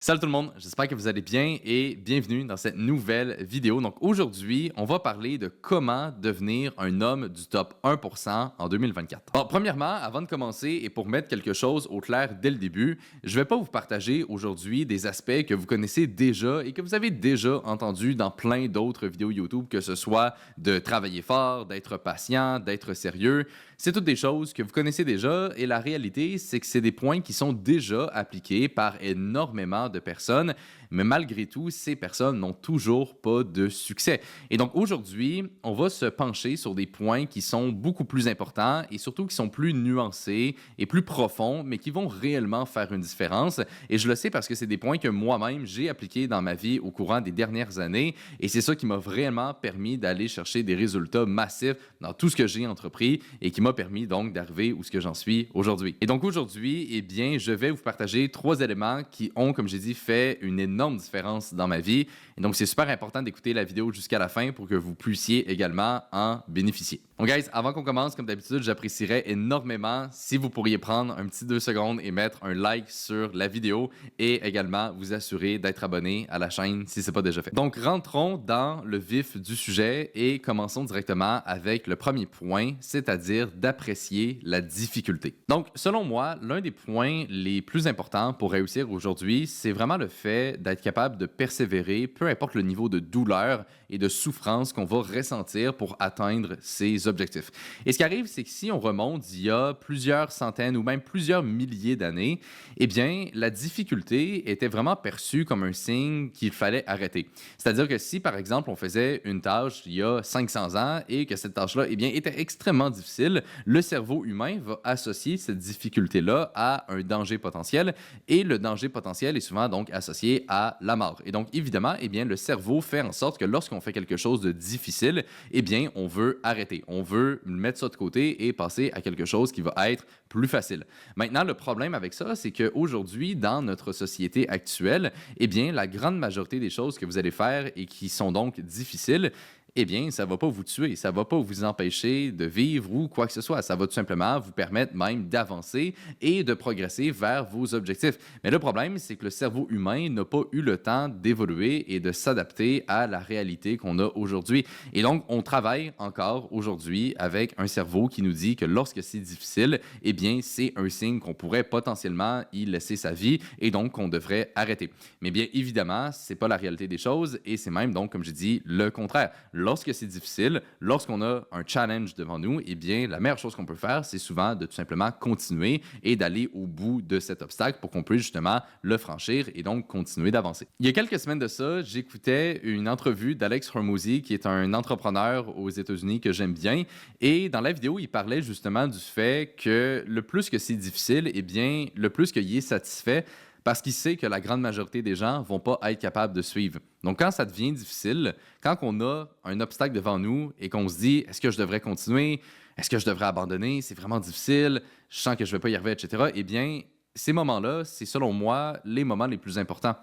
Salut tout le monde, j'espère que vous allez bien et bienvenue dans cette nouvelle vidéo. Donc aujourd'hui, on va parler de comment devenir un homme du top 1% en 2024. Alors, premièrement, avant de commencer et pour mettre quelque chose au clair dès le début, je ne vais pas vous partager aujourd'hui des aspects que vous connaissez déjà et que vous avez déjà entendus dans plein d'autres vidéos YouTube, que ce soit de travailler fort, d'être patient, d'être sérieux. C'est toutes des choses que vous connaissez déjà et la réalité, c'est que c'est des points qui sont déjà appliqués par énormément de personnes, mais malgré tout, ces personnes n'ont toujours pas de succès. Et donc aujourd'hui, on va se pencher sur des points qui sont beaucoup plus importants et surtout qui sont plus nuancés et plus profonds, mais qui vont réellement faire une différence. Et je le sais parce que c'est des points que moi-même, j'ai appliqués dans ma vie au courant des dernières années et c'est ça qui m'a vraiment permis d'aller chercher des résultats massifs dans tout ce que j'ai entrepris et qui m'a permis donc d'arriver où ce que j'en suis aujourd'hui. Et donc aujourd'hui, eh bien, je vais vous partager 3 éléments qui ont, comme j'ai dit, fait une énorme différence dans ma vie. Et donc, c'est super important d'écouter la vidéo jusqu'à la fin pour que vous puissiez également en bénéficier. Donc, guys, avant qu'on commence, comme d'habitude, j'apprécierais énormément si vous pourriez prendre un petit 2 secondes et mettre un like sur la vidéo et également vous assurer d'être abonné à la chaîne si ce n'est pas déjà fait. Donc, rentrons dans le vif du sujet et commençons directement avec le premier point, c'est-à-dire d'apprécier la difficulté. Donc, selon moi, l'un des points les plus importants pour réussir aujourd'hui, c'est vraiment le fait d'être capable de persévérer, peu importe le niveau de douleur et de souffrance qu'on va ressentir pour atteindre ses objectifs. Et ce qui arrive, c'est que si on remonte il y a plusieurs centaines ou même plusieurs milliers d'années, eh bien, la difficulté était vraiment perçue comme un signe qu'il fallait arrêter. C'est-à-dire que si, par exemple, on faisait une tâche il y a 500 ans et que cette tâche-là, eh bien, était extrêmement difficile, le cerveau humain va associer cette difficulté-là à un danger potentiel et le danger potentiel est souvent donc associé à la mort. Et donc, évidemment, eh bien, le cerveau fait en sorte que lorsqu'on fait quelque chose de difficile, eh bien, on veut arrêter. On veut mettre ça de côté et passer à quelque chose qui va être plus facile. Maintenant, le problème avec ça, c'est qu'aujourd'hui, dans notre société actuelle, eh bien, la grande majorité des choses que vous allez faire et qui sont donc difficiles, eh bien, ça ne va pas vous tuer, ça ne va pas vous empêcher de vivre ou quoi que ce soit. Ça va tout simplement vous permettre même d'avancer et de progresser vers vos objectifs. Mais le problème, c'est que le cerveau humain n'a pas eu le temps d'évoluer et de s'adapter à la réalité qu'on a aujourd'hui. Et donc, on travaille encore aujourd'hui avec un cerveau qui nous dit que lorsque c'est difficile, eh bien, c'est un signe qu'on pourrait potentiellement y laisser sa vie et donc qu'on devrait arrêter. Mais bien évidemment, ce n'est pas la réalité des choses et c'est même donc, comme j'ai dit, le contraire. Lorsque c'est difficile, lorsqu'on a un challenge devant nous, eh bien, la meilleure chose qu'on peut faire, c'est souvent de tout simplement continuer et d'aller au bout de cet obstacle pour qu'on puisse justement le franchir et donc continuer d'avancer. Il y a quelques semaines de ça, j'écoutais une entrevue d'Alex Hormozy, qui est un entrepreneur aux États-Unis que j'aime bien. Et dans la vidéo, il parlait justement du fait que le plus que c'est difficile, eh bien, le plus qu'il est satisfait parce qu'il sait que la grande majorité des gens ne vont pas être capables de suivre. Donc, quand ça devient difficile, quand on a un obstacle devant nous et qu'on se dit « Est-ce que je devrais continuer? Est-ce que je devrais abandonner? C'est vraiment difficile. Je sens que je ne vais pas y arriver, etc. » Eh bien, ces moments-là, c'est selon moi les moments les plus importants.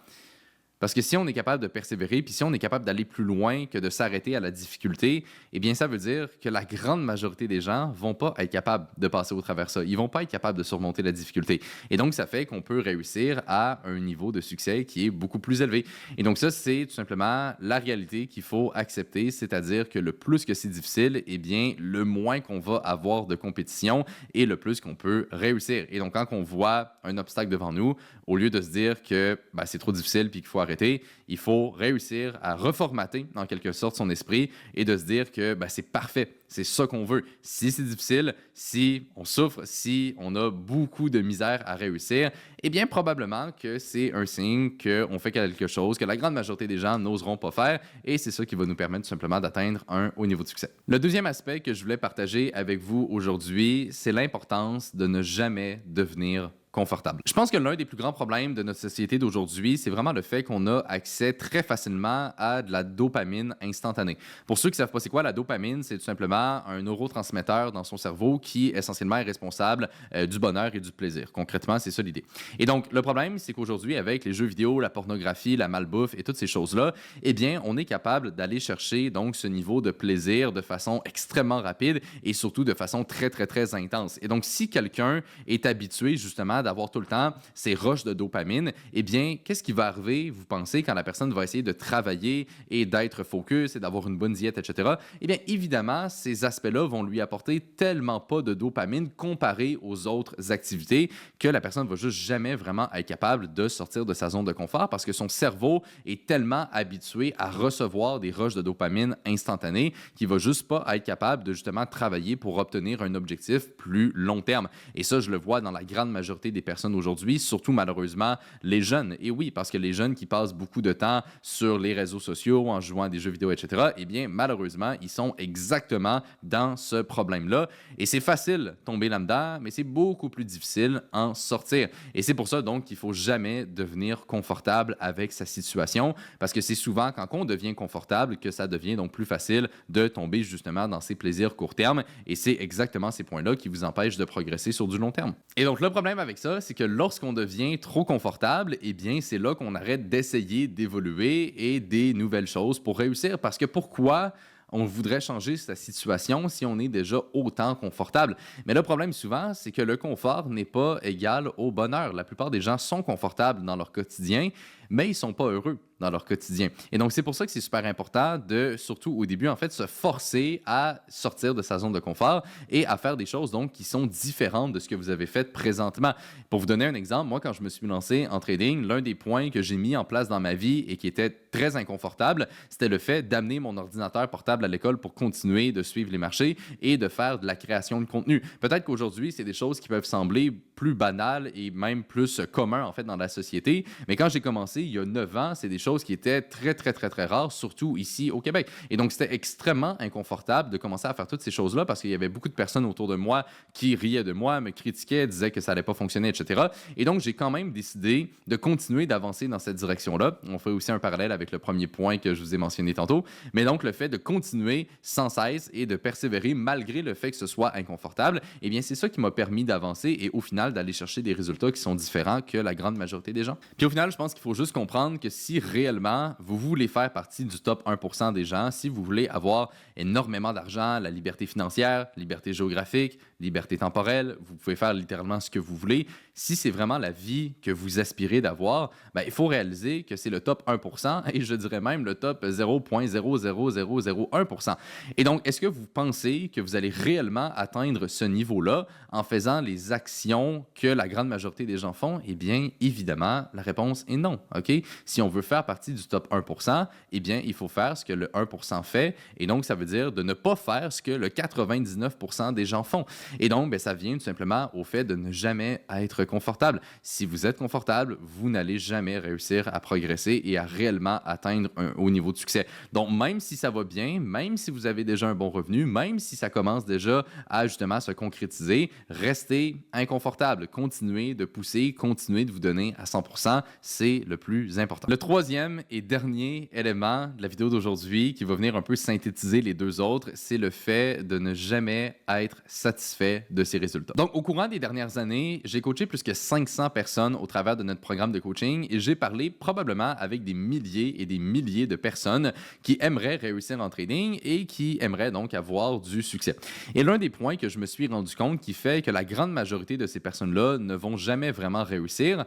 Parce que si on est capable de persévérer, puis si on est capable d'aller plus loin que de s'arrêter à la difficulté, eh bien, ça veut dire que la grande majorité des gens vont pas être capables de passer au travers ça. Ils vont pas être capables de surmonter la difficulté. Et donc, ça fait qu'on peut réussir à un niveau de succès qui est beaucoup plus élevé. Et donc, ça, c'est tout simplement la réalité qu'il faut accepter, c'est-à-dire que le plus que c'est difficile, eh bien, le moins qu'on va avoir de compétition et le plus qu'on peut réussir. Et donc, quand on voit un obstacle devant nous, au lieu de se dire que c'est trop difficile puis qu'il faut arrêter, il faut réussir à reformater en quelque sorte son esprit et de se dire que c'est parfait, c'est ça qu'on veut. Si c'est difficile, si on souffre, si on a beaucoup de misère à réussir, eh bien probablement que c'est un signe qu'on fait quelque chose que la grande majorité des gens n'oseront pas faire et c'est ça qui va nous permettre tout simplement d'atteindre un haut niveau de succès. Le deuxième aspect que je voulais partager avec vous aujourd'hui, c'est l'importance de ne jamais devenir confortable. Je pense que l'un des plus grands problèmes de notre société d'aujourd'hui, c'est vraiment le fait qu'on a accès très facilement à de la dopamine instantanée. Pour ceux qui ne savent pas c'est quoi, la dopamine, c'est tout simplement un neurotransmetteur dans son cerveau qui essentiellement est responsable du bonheur et du plaisir. Concrètement, c'est ça l'idée. Et donc, le problème, c'est qu'aujourd'hui, avec les jeux vidéo, la pornographie, la malbouffe et toutes ces choses-là, eh bien, on est capable d'aller chercher donc ce niveau de plaisir de façon extrêmement rapide et surtout de façon très, très, très intense. Et donc, si quelqu'un est habitué justement d'avoir tout le temps ces rushs de dopamine, eh bien, qu'est-ce qui va arriver, vous pensez, quand la personne va essayer de travailler et d'être focus et d'avoir une bonne diète, etc.? Eh bien, évidemment, ces aspects-là vont lui apporter tellement pas de dopamine comparé aux autres activités que la personne va juste jamais vraiment être capable de sortir de sa zone de confort parce que son cerveau est tellement habitué à recevoir des rushs de dopamine instantanés qu'il va juste pas être capable de justement travailler pour obtenir un objectif plus long terme. Et ça, je le vois dans la grande majorité des personnes aujourd'hui, surtout malheureusement les jeunes. Et oui, parce que les jeunes qui passent beaucoup de temps sur les réseaux sociaux, en jouant à des jeux vidéo, etc., eh bien, malheureusement, ils sont exactement dans ce problème-là. Et c'est facile tomber là-dedans, mais c'est beaucoup plus difficile en sortir. Et c'est pour ça, donc, qu'il ne faut jamais devenir confortable avec sa situation, parce que c'est souvent quand on devient confortable que ça devient donc plus facile de tomber justement dans ces plaisirs court terme. Et c'est exactement ces points-là qui vous empêchent de progresser sur du long terme. Et donc, le problème avec ça, c'est que lorsqu'on devient trop confortable, eh bien, c'est là qu'on arrête d'essayer d'évoluer et des nouvelles choses pour réussir. Parce que pourquoi on voudrait changer sa situation si on est déjà autant confortable? Mais le problème souvent, c'est que le confort n'est pas égal au bonheur. La plupart des gens sont confortables dans leur quotidien, mais ils ne sont pas heureux dans leur quotidien. Et donc, c'est pour ça que c'est super important de, surtout au début, en fait, se forcer à sortir de sa zone de confort et à faire des choses, donc, qui sont différentes de ce que vous avez fait présentement. Pour vous donner un exemple, moi, quand je me suis lancé en trading, l'un des points que j'ai mis en place dans ma vie et qui était très inconfortable, c'était le fait d'amener mon ordinateur portable à l'école pour continuer de suivre les marchés et de faire de la création de contenu. Peut-être qu'aujourd'hui, c'est des choses qui peuvent sembler plus banales et même plus communs, en fait, dans la société. Mais quand j'ai commencé, il y a 9 ans, c'est des choses qui étaient très, très, très, très rares, surtout ici au Québec. Et donc, c'était extrêmement inconfortable de commencer à faire toutes ces choses-là parce qu'il y avait beaucoup de personnes autour de moi qui riaient de moi, me critiquaient, disaient que ça n'allait pas fonctionner, etc. Et donc, j'ai quand même décidé de continuer d'avancer dans cette direction-là. On fait aussi un parallèle avec le premier point que je vous ai mentionné tantôt. Mais donc, le fait de continuer sans cesse et de persévérer malgré le fait que ce soit inconfortable, eh bien, c'est ça qui m'a permis d'avancer et au final, d'aller chercher des résultats qui sont différents que la grande majorité des gens. Puis au final, je pense qu'il faut juste comprendre que si réellement vous voulez faire partie du top 1% des gens, si vous voulez avoir énormément d'argent, la liberté financière, liberté géographique, liberté temporelle, vous pouvez faire littéralement ce que vous voulez. Si c'est vraiment la vie que vous aspirez d'avoir, ben, il faut réaliser que c'est le top 1% et je dirais même le top 0,00001%. Et donc, est-ce que vous pensez que vous allez réellement atteindre ce niveau-là en faisant les actions que la grande majorité des gens font? Eh bien, évidemment, la réponse est non. OK? Si on veut faire partie du top 1%, eh bien, il faut faire ce que le 1% fait. Et donc, ça veut dire de ne pas faire ce que le 99% des gens font. Et donc, ben, ça vient tout simplement au fait de ne jamais être confortable. Si vous êtes confortable, vous n'allez jamais réussir à progresser et à réellement atteindre un haut niveau de succès. Donc, même si ça va bien, même si vous avez déjà un bon revenu, même si ça commence déjà à justement se concrétiser, restez inconfortable. Continuez de pousser, continuez de vous donner à 100%. C'est le plus important. Le troisième et dernier élément de la vidéo d'aujourd'hui qui va venir un peu synthétiser les deux autres, c'est le fait de ne jamais être satisfait de ses résultats. Donc, au courant des dernières années, j'ai coaché plus que 500 personnes au travers de notre programme de coaching et j'ai parlé probablement avec des milliers et des milliers de personnes qui aimeraient réussir en trading et qui aimeraient donc avoir du succès. Et l'un des points que je me suis rendu compte qui fait que la grande majorité de ces personnes-là ne vont jamais vraiment réussir,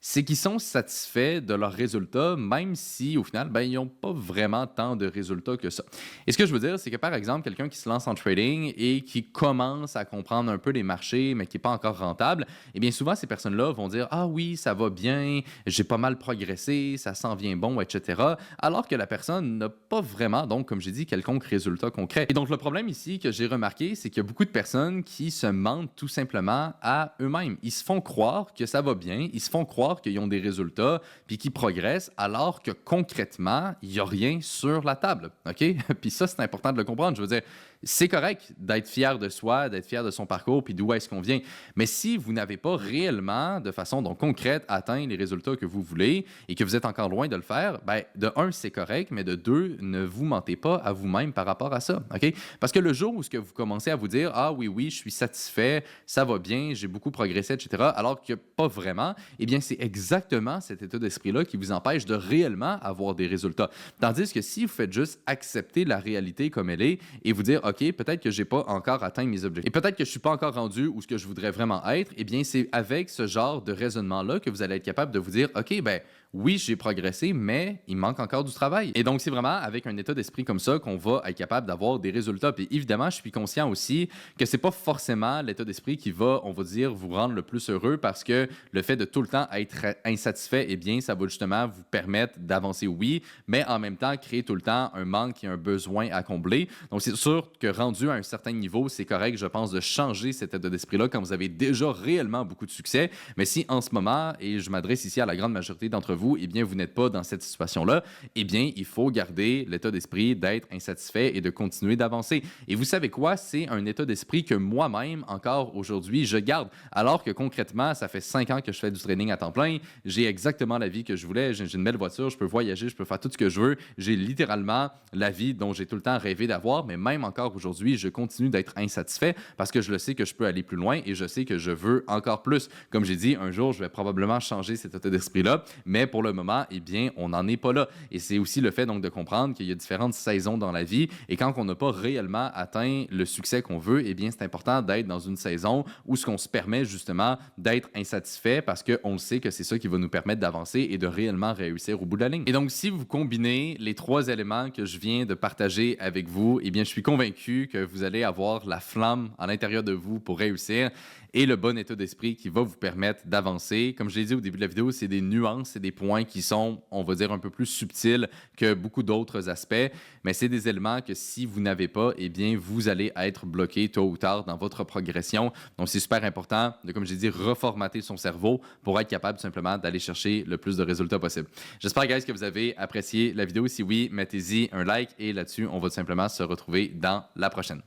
c'est qu'ils sont satisfaits de leurs résultats, même si, au final, ben, ils n'ont pas vraiment tant de résultats que ça. Et ce que je veux dire, c'est que, par exemple, quelqu'un qui se lance en trading et qui commence à comprendre un peu les marchés, mais qui n'est pas encore rentable, eh bien, souvent, ces personnes-là vont dire « Ah oui, ça va bien, j'ai pas mal progressé, ça s'en vient bon, etc. » Alors que la personne n'a pas vraiment, donc, comme j'ai dit, quelconque résultat concret. Et donc, le problème ici que j'ai remarqué, c'est qu'il y a beaucoup de personnes qui se mentent tout simplement à eux-mêmes. Ils se font croire que ça va bien, ils se font croire qu'ils ont des résultats puis qu'ils progressent alors que concrètement, il n'y a rien sur la table. OK? Puis ça, c'est important de le comprendre. Je veux dire, c'est correct d'être fier de soi, d'être fier de son parcours puis d'où est-ce qu'on vient. Mais si vous n'avez pas réellement, de façon donc concrète, atteint les résultats que vous voulez et que vous êtes encore loin de le faire, ben, de un, c'est correct, mais de deux, ne vous mentez pas à vous-même par rapport à ça. OK? Parce que le jour où ce que vous commencez à vous dire « Ah oui, oui, je suis satisfait, ça va bien, j'ai beaucoup progressé, etc. » alors que pas vraiment, eh bien, c'est c'est exactement cet état d'esprit-là qui vous empêche de réellement avoir des résultats. Tandis que si vous faites juste accepter la réalité comme elle est et vous dire, OK, peut-être que j'ai pas encore atteint mes objectifs et peut-être que je suis pas encore rendu où ce que je voudrais vraiment être, eh bien, c'est avec ce genre de raisonnement-là que vous allez être capable de vous dire, OK, ben, oui, j'ai progressé, mais il manque encore du travail. Et donc, c'est vraiment avec un état d'esprit comme ça qu'on va être capable d'avoir des résultats. Puis évidemment, je suis conscient aussi que c'est pas forcément l'état d'esprit qui va, on va dire, vous rendre le plus heureux parce que le fait de tout le temps être insatisfait, eh bien, ça va justement vous permettre d'avancer, oui, mais en même temps, créer tout le temps un manque et un besoin à combler. Donc, c'est sûr que rendu à un certain niveau, c'est correct, je pense, de changer cet état d'esprit-là quand vous avez déjà réellement beaucoup de succès. Mais si en ce moment, et je m'adresse ici à la grande majorité d'entre vous, eh bien, vous n'êtes pas dans cette situation-là, eh bien, il faut garder l'état d'esprit d'être insatisfait et de continuer d'avancer. Et vous savez quoi? C'est un état d'esprit que moi-même, encore aujourd'hui, je garde. Alors que concrètement, ça fait 5 ans que je fais du training à temps plein. J'ai exactement la vie que je voulais. J'ai une belle voiture, je peux voyager, je peux faire tout ce que je veux. J'ai littéralement la vie dont j'ai tout le temps rêvé d'avoir. Mais même encore aujourd'hui, je continue d'être insatisfait parce que je le sais que je peux aller plus loin et je sais que je veux encore plus. Comme j'ai dit, un jour, je vais probablement changer cet état d'esprit-là. Mais pour le moment, eh bien, on n'en est pas là. Et c'est aussi le fait donc de comprendre qu'il y a différentes saisons dans la vie et quand on n'a pas réellement atteint le succès qu'on veut, eh bien, c'est important d'être dans une saison où ce qu'on se permet justement d'être insatisfait parce qu'on sait que c'est ça qui va nous permettre d'avancer et de réellement réussir au bout de la ligne. Et donc, si vous combinez les 3 éléments que je viens de partager avec vous, eh bien, je suis convaincu que vous allez avoir la flamme à l'intérieur de vous pour réussir et le bon état d'esprit qui va vous permettre d'avancer. Comme je l'ai dit au début de la vidéo, c'est des nuances, c'est des points qui sont, on va dire, un peu plus subtils que beaucoup d'autres aspects, mais c'est des éléments que si vous n'avez pas, eh bien, vous allez être bloqué tôt ou tard dans votre progression. Donc, c'est super important de, comme j'ai dit, reformater son cerveau pour être capable simplement d'aller chercher le plus de résultats possible. J'espère, guys, que vous avez apprécié la vidéo. Si oui, mettez-y un like et là-dessus, on va tout simplement se retrouver dans la prochaine.